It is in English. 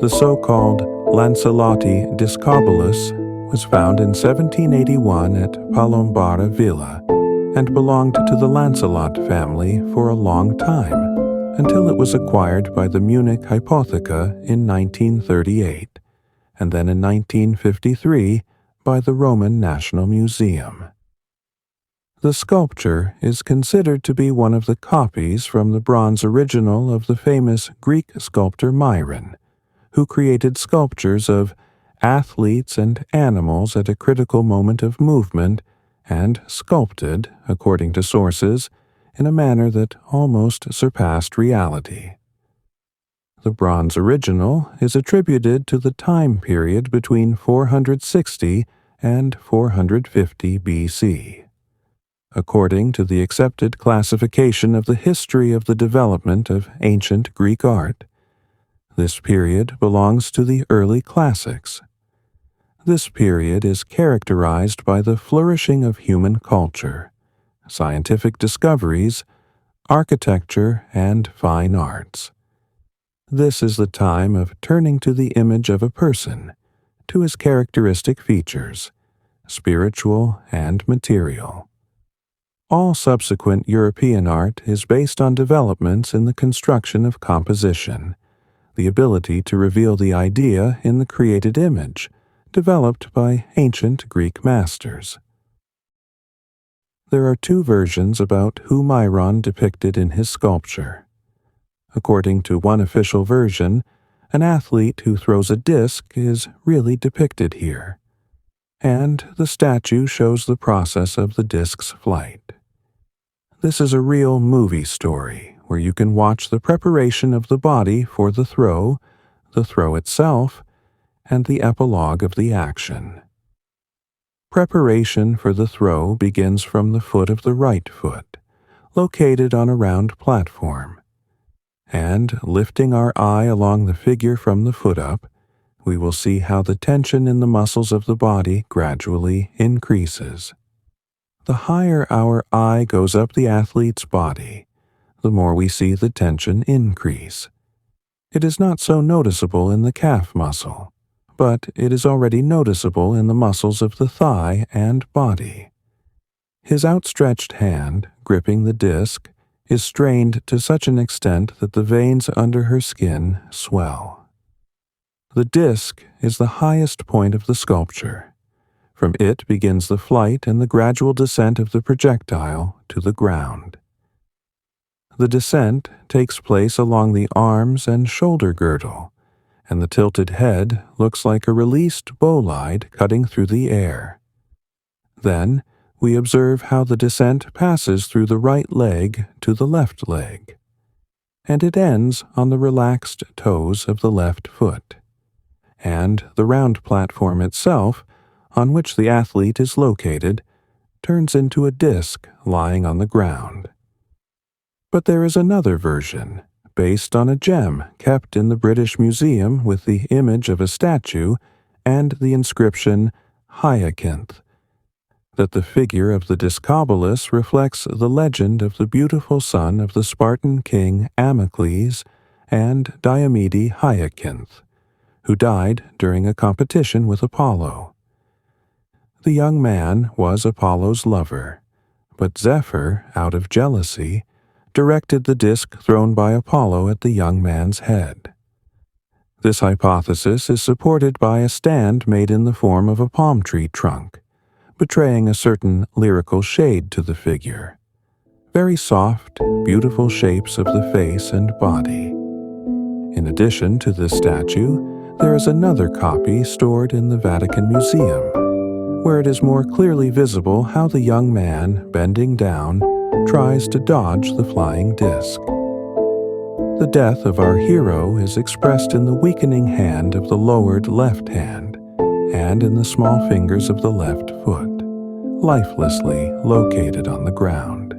The so-called Lancelotti Discobolus was found in 1781 at Palombara Villa and belonged to the Lancelot family for a long time, until it was acquired by the Munich Hypotheca in 1938, and then in 1953 by the Roman National Museum. The sculpture is considered to be one of the copies from the bronze original of the famous Greek sculptor Myron, who created sculptures of athletes and animals at a critical moment of movement and sculpted, according to sources, in a manner that almost surpassed reality. The bronze original is attributed to the time period between 460 and 450 BC. According to the accepted classification of the history of the development of ancient Greek art, this period belongs to the early classics. This period is characterized by the flourishing of human culture, scientific discoveries, architecture, and fine arts. This is the time of turning to the image of a person, to his characteristic features, spiritual and material. All subsequent European art is based on developments in the construction of composition, the ability to reveal the idea in the created image, developed by ancient Greek masters. There are two versions about who Myron depicted in his sculpture. According to one official version, an athlete who throws a disc is really depicted here, and the statue shows the process of the disc's flight. This is a real movie story where you can watch the preparation of the body for the throw itself, and the epilogue of the action. Preparation for the throw begins from the foot of the right foot, located on a round platform, and lifting our eye along the figure from the foot up, we will see how the tension in the muscles of the body gradually increases. The higher our eye goes up the athlete's body, the more we see the tension increase. It is not so noticeable in the calf muscle, but it is already noticeable in the muscles of the thigh and body. His outstretched hand, gripping the disc, is strained to such an extent that the veins under her skin swell. The disc is the highest point of the sculpture. From it begins the flight and the gradual descent of the projectile to the ground. The descent takes place along the arms and shoulder girdle, and the tilted head looks like a released bolide cutting through the air. Then we observe how the descent passes through the right leg to the left leg, and it ends on the relaxed toes of the left foot, and the round platform itself, on which the athlete is located, turns into a disc lying on the ground. But there is another version, based on a gem kept in the British Museum with the image of a statue and the inscription Hyacinth, that the figure of the Discobolus reflects the legend of the beautiful son of the Spartan king Amycles and Diomede Hyacinth, who died during a competition with Apollo. The young man was Apollo's lover, but Zephyr, out of jealousy, directed the disc thrown by Apollo at the young man's head. This hypothesis is supported by a stand made in the form of a palm tree trunk, betraying a certain lyrical shade to the figure. Very soft, beautiful shapes of the face and body. In addition to this statue, there is another copy stored in the Vatican Museum, where it is more clearly visible how the young man, bending down, tries to dodge the flying disc. The death of our hero is expressed in the weakening hand of the lowered left hand and in the small fingers of the left foot, lifelessly located on the ground.